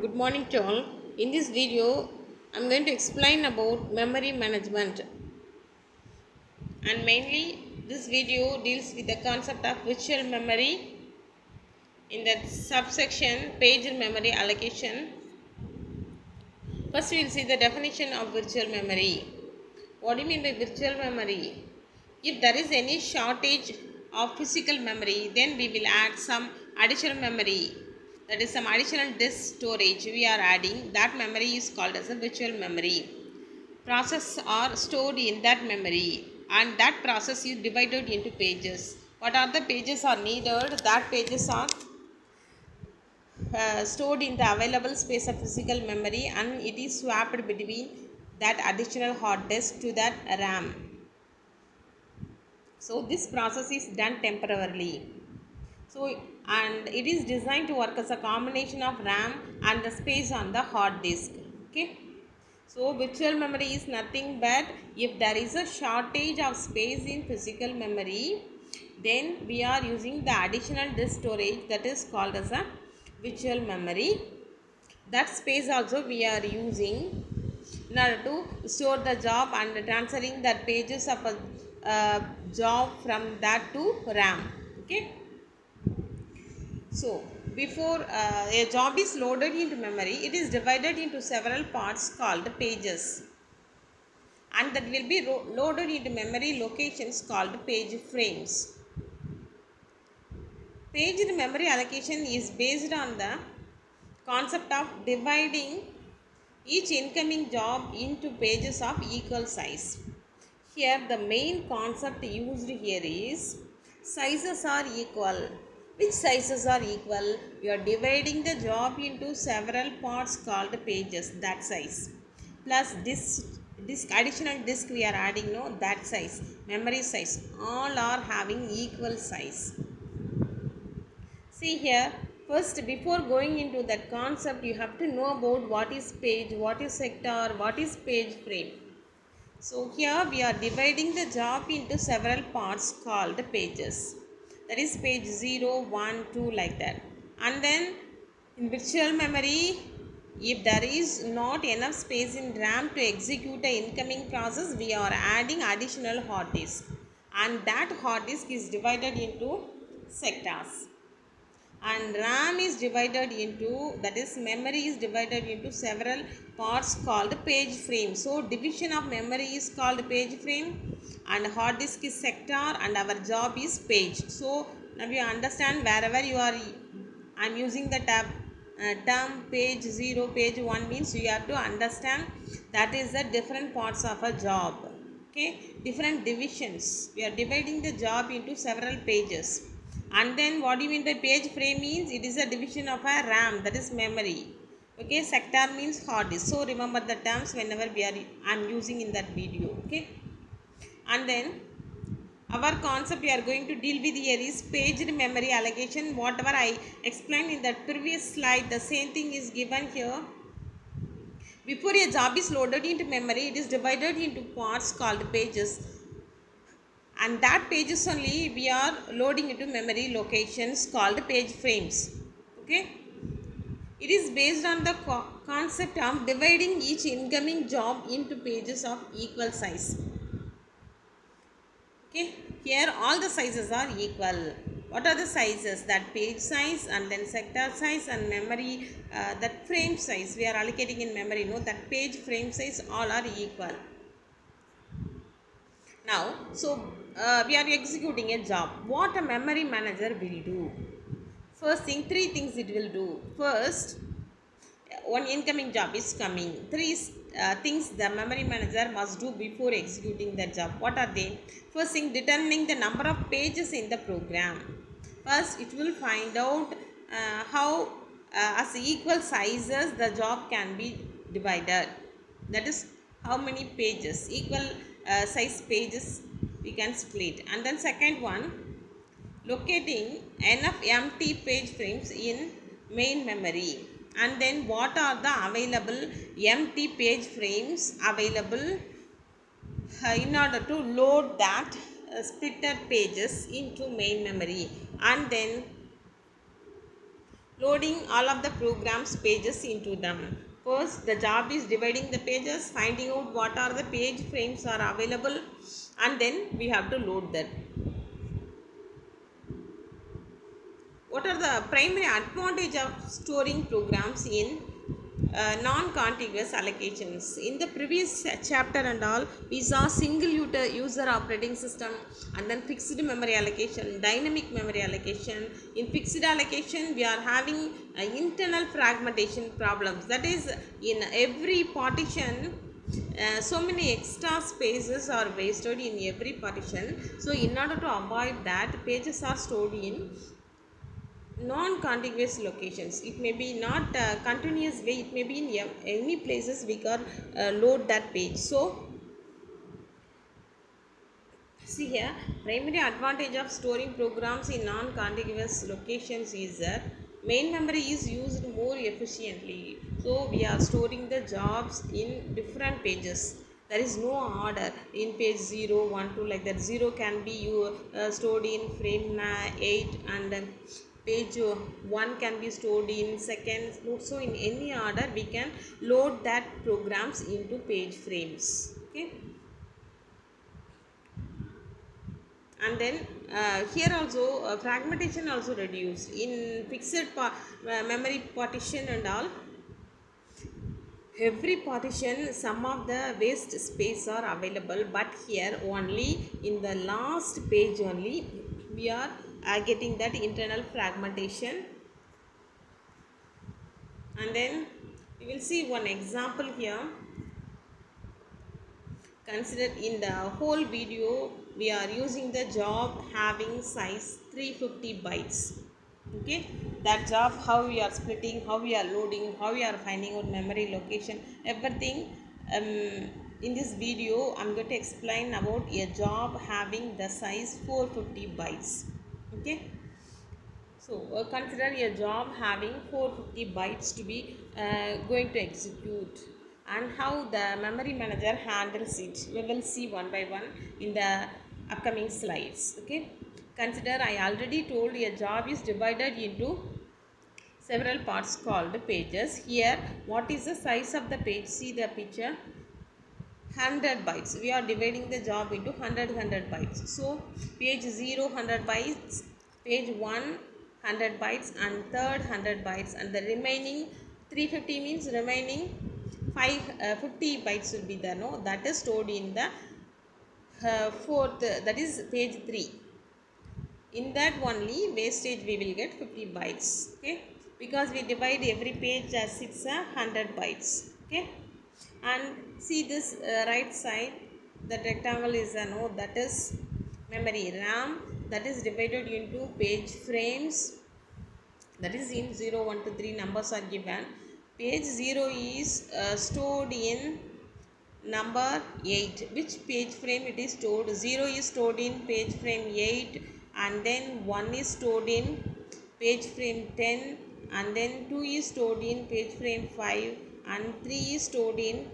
Good morning to all. In this video, I'm going to explain about memory management, and mainly this video deals with the concept of virtual memory in that subsection page memory allocation. First, we will see the definition of virtual memory. What do you mean by virtual memory? If there is any shortage of physical memory, then we will add some additional memory. That is some additional disk storage we are adding. That memory is called as a virtual memory. Process are stored in that memory, and that process is divided into pages. What are the pages are needed? That pages are stored in the available space of physical memory, and it is swapped between that additional hard disk to that RAM. So this process is done temporarily. So and it is designed to work as a combination of RAM and the space on the hard disk. Okay. So virtual memory is nothing but if there is a shortage of space in physical memory, then we are using the additional disk storage, that is called as a virtual memory. That space also we are using in order to store the job and transferring the pages of a job from that to RAM. Okay. So before a job is loaded into memory, it is divided into several parts called pages, and that will be loaded into memory locations called page frames. Page memory allocation is based on the concept of dividing each incoming job into pages of equal size. Here the main concept used here is sizes are equal. Which sizes are equal? You are dividing the job into several parts called pages, that size. Plus disk additional disk we are adding, no, that size, memory size, all are having equal size. See here, first before going into that concept, you have to know about what is page, what is sector, what is page frame. So here we are dividing the job into several parts called pages. That is page 0, 1, 2 like that. And then in virtual memory, if there is not enough space in RAM to execute the incoming process, we are adding additional hard disk. And that hard disk is divided into sectors, and RAM is divided into, that is memory is divided into several parts called page frame. So division of memory is called page frame, and hard disk is sector, and our job is page. So now you understand, wherever you are, I am using the term page 0, page 1 means you have to understand that is the different parts of a job. Okay, different divisions. We are dividing the job into several pages. And then what do you mean by page frame means it is a division of a RAM, that is memory. Okay, sector means hard disk. So remember the terms whenever I am using in that video. Okay, and then our concept we are going to deal with here is paged memory allocation. Whatever I explained in that previous slide, the same thing is given here. Before a job is loaded into memory, it is divided into parts called pages, and that pages only we are loading into memory locations called page frames. Okay, it is based on the concept of dividing each incoming job into pages of equal size. Okay, here all the sizes are equal. What are the sizes? That page size, and then sector size, and memory, that frame size we are allocating in memory, no, that page frame size, all are equal. Now, so we are executing a job. What a memory manager will do? First thing, three things it will do. First, one incoming job is coming. Three things the memory manager must do before executing the job. What are they? First thing, determining the number of pages in the program. First, it will find out how as equal sizes the job can be divided. That is how many pages, equal size pages we can split. And then second one, locating enough empty page frames in main memory. And then what are the available empty page frames available in order to load that splitted pages into main memory. And then loading all of the programs pages into them. First, the job is dividing the pages, finding out what are the page frames are available, and then we have to load that. What are the primary advantage of storing programs in non-contiguous allocations? In the previous chapter and all, we saw single user operating system, and then fixed memory allocation, dynamic memory allocation. In fixed allocation, we are having internal fragmentation problems. That is, in every partition, so many extra spaces are wasted in every partition. So in order to avoid that, pages are stored in non-contiguous locations. It may be not continuous way, it may be in any places we can load that page. So see here, primary advantage of storing programs in non-contiguous locations is that main memory is used more efficiently. So we are storing the jobs in different pages. There is no order in page 0, 1, 2 like that. 0 can be stored in frame 8, and page 1 can be stored in seconds. So in any order we can load that programs into page frames. Okay. And then here also fragmentation also reduced in fixed memory partition and all. Every partition some of the waste space are available, but here only in the last page only we are getting that internal fragmentation. And then we will see one example here. Consider in the whole video we are using the job having size 350 bytes. Okay, that job, how we are splitting, how we are loading, how we are finding out memory location, everything. um, in this video I'm going to explain about a job having the size 450 bytes. Okay, so consider a job having 450 bytes to be going to execute, and how the memory manager handles it. We will see one by one in the upcoming slides. Okay, consider I already told a job is divided into several parts called pages. Here, what is the size of the page? See the picture. 100 bytes. We are dividing the job into 100 bytes. So page 0 100 bytes, page 1 100 bytes, and third 100 bytes, and the remaining 350 means remaining 50 bytes will be there. No, that is stored in the fourth, that is page 3. In that only wastage we will get 50 bytes. Okay, because we divide every page as it's 100 bytes. Okay, and see this right side, the rectangle is a node, that is memory RAM, that is divided into page frames, that is in 0 1 to 3 numbers are given. Page 0 is stored in number 8. Which page frame it is stored? 0 is stored in page frame 8, and then 1 is stored in page frame 10, and then 2 is stored in page frame 5, and 3 is stored in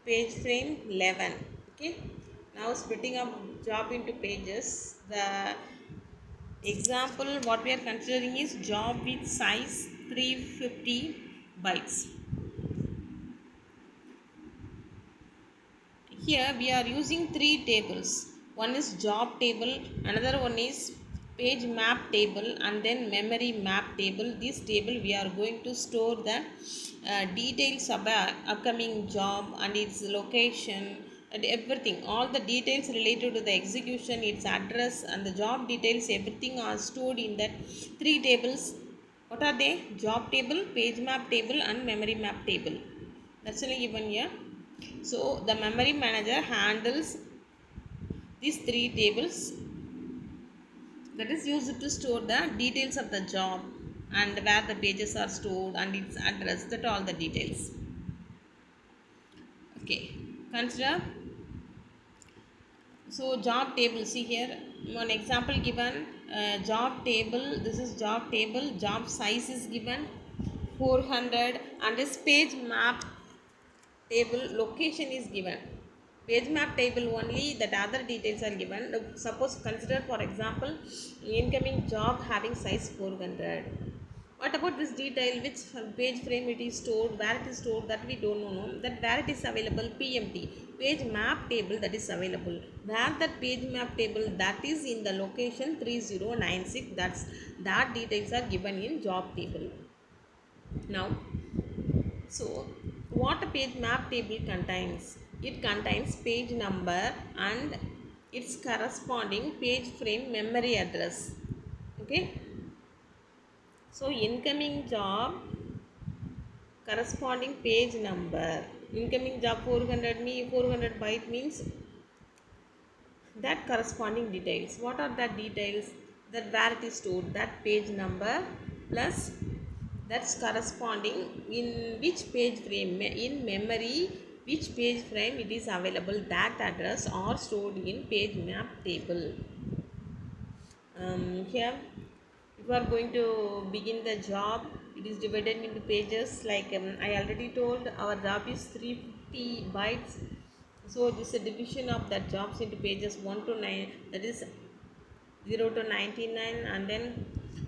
page frame 11. Okay, now splitting up job into pages. The example what we are considering is job with size 350 bytes. Here we are using three tables. One is job table, another one is page map table, and then memory map table. This table we are going to store the details about upcoming job and its location and everything. All the details related to the execution, its address, and the job details, everything are stored in that three tables. What are they? Job table, page map table, and memory map table. That's only given here. So the memory manager handles these three tables, that is used to store the details of the job and where the pages are stored and its address, that all the details. Okay, consider. So job table, see here one example given. Job table, this is job table, job size is given 400, and this page map table location is given. Page map table only, that other details are given. Suppose consider for example incoming job having size 400. What about this detail? Which page frame it is stored, where it is stored, that we don't know. That where it is available, PMT, page map table, that is available. Where that page map table, that is in the location 3096. That details are given in job table. Now, so what a page map table contains? It contains page number and its corresponding page frame memory address. Okay. So incoming job corresponding page number. Incoming job 400 byte means that corresponding details. What are that details? That where it is stored, that page number plus that's corresponding in which page frame in memory, which page frame it is available, that address are stored in page map table. Here if you are going to begin the job, it is divided into pages like I already told our job is 350 bytes. So this is a division of that jobs into pages 1 to 9, that is 0 to 99, and then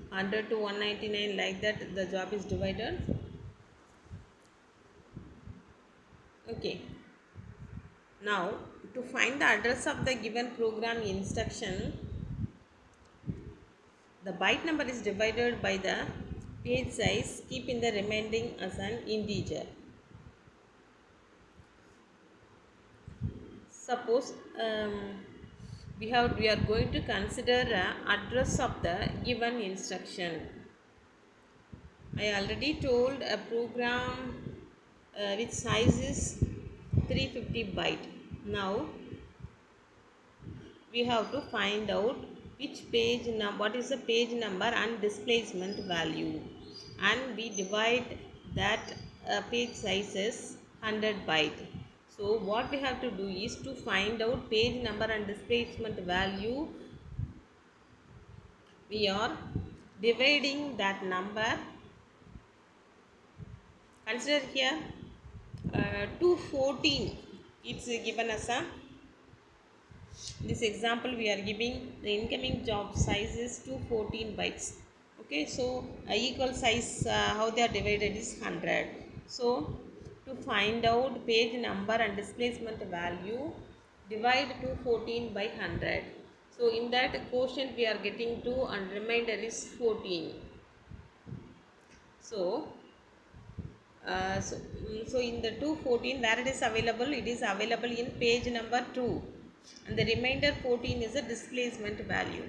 100 to 199, like that the job is divided. Okay, now to find the address of the given program instruction, the byte number is divided by the page size, keeping the remaining as an integer. Suppose we are going to consider address of the given instruction. I already told a program which size is 350 byte. Now we have to find out which page what is the page number and displacement value, and we divide that page size as 100 byte. So what we have to do is to find out page number and displacement value. We are dividing that number. Consider here 214, it's given as a, this example we are giving the incoming job size is 214 bytes. Okay, so equal size how they are divided is 100. So to find out page number and displacement value, divide 214 by 100. So in that quotient we are getting 2 and remainder is 14. So so in the 214 where it is available, it is available in page number 2, and the remainder 14 is a displacement value.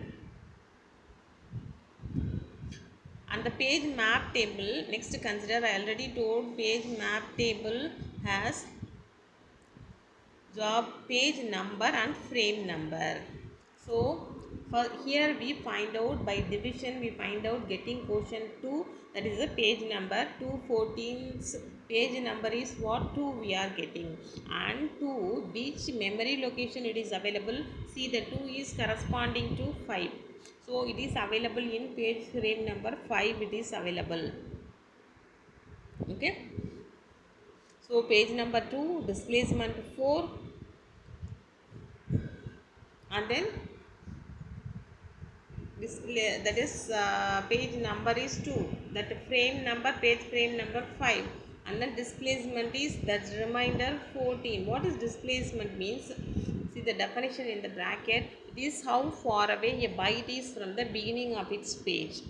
And the page map table, next consider, I already told page map table has job page number and frame number. So for here we find out by division, we find out getting quotient 2, that is the page number. 214's page number is what, 2 we are getting, and 2 which memory location it is available. See, the 2 is corresponding to 5, so it is available in page frame number 5, it is available. Okay, so page number 2, displacement 4, and then display, that is page number is 2, that frame number, page frame number 5, and then displacement is, that's reminder 14. What is displacement means? See the definition in the bracket, it is how far away a byte is from the beginning of its page.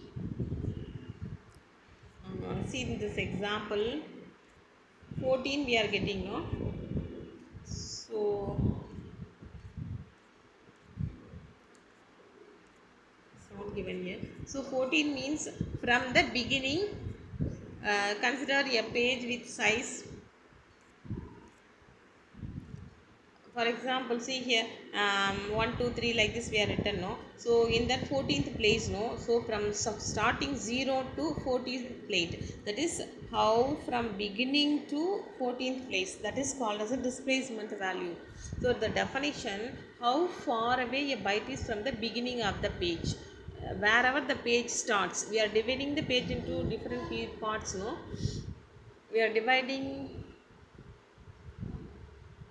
See in this example 14 we are getting, no? So given here. So 14 means from the beginning. Consider a page with size. For example, see here 1 2 3 like this we are written, no? So in that 14th place, no? So from starting 0 to 14th place, that is how from beginning to 14th place, that is called as a displacement value. So the definition, how far away a byte is from the beginning of the page. Wherever the page starts, we are dividing the page into different parts, no? We are dividing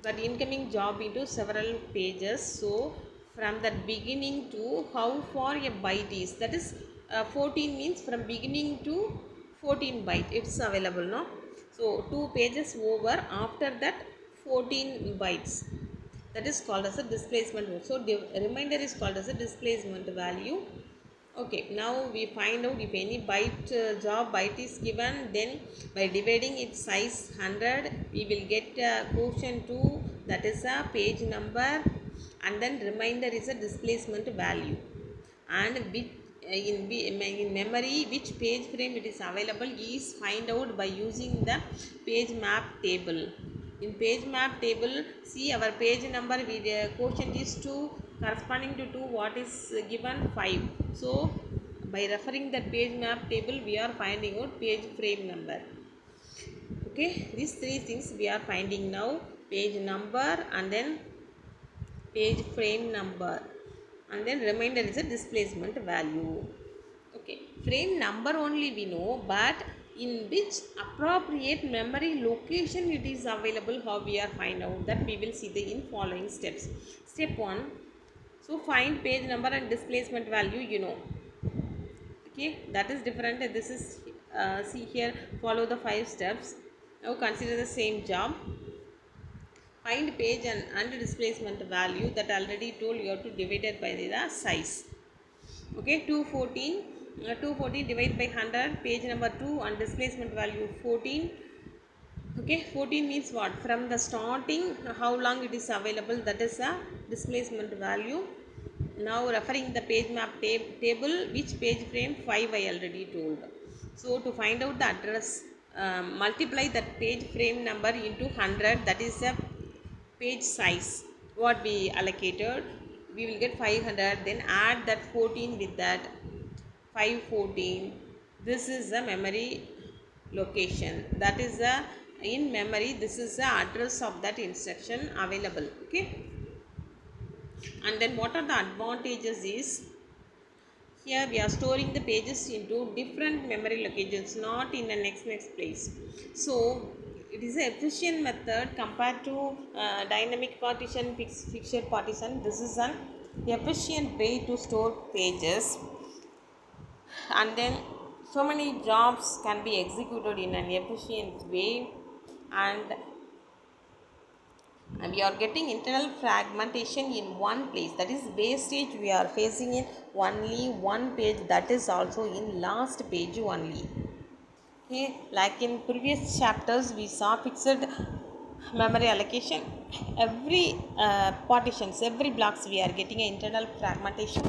that incoming job into several pages. So from that beginning to how far a byte is, that is 14 means from beginning to 14 byte it's available, no? So 2 pages over, after that 14 bytes, that is called as a displacement mode. So remainder is called as a displacement value. Okay, now we find out if any byte job byte is given, then by dividing its size 100 we will get quotient 2, that is a page number, and then remainder is a displacement value. And which in memory which page frame it is available is find out by using the page map table. In page map table, see our page number with quotient is 2, corresponding to 2 what is given 5. So by referring that page map table we are finding out page frame number. Okay, these three things we are finding now: page number, and then page frame number, and then remainder is a displacement value. Okay, frame number only we know, but in which appropriate memory location it is available, how we are find out, that we will see the in following steps. Step 1, so find page number and displacement value, you know. Okay, that is different. This is see here, follow the 5 steps. Now consider the same job. Find page and displacement value, that already told you have to divide it by the size. Okay, 214 divided by 100, page number 2 and displacement value 14. Okay, 14 means what? From the starting how long it is available, that is a displacement value. Now referring the page map table, which page frame 5 I already told. So to find out the address, multiply that page frame number into 100, that is a page size what we allocated, we will get 500. Then add that 14 with that 514. This is the memory location, that is the in memory, this is the address of that instruction available. Okay, and then what are the advantages is, here we are storing the pages into different memory locations, not in the next place. So it is an efficient method compared to dynamic partition, fixed partition. This is an efficient way to store pages, and then so many jobs can be executed in an efficient way, and we are getting internal fragmentation in one place, that is wastage we are facing in only one page, that is also in last page only. Okay, like in previous chapters we saw fixed memory allocation, every partitions, every blocks we are getting an internal fragmentation.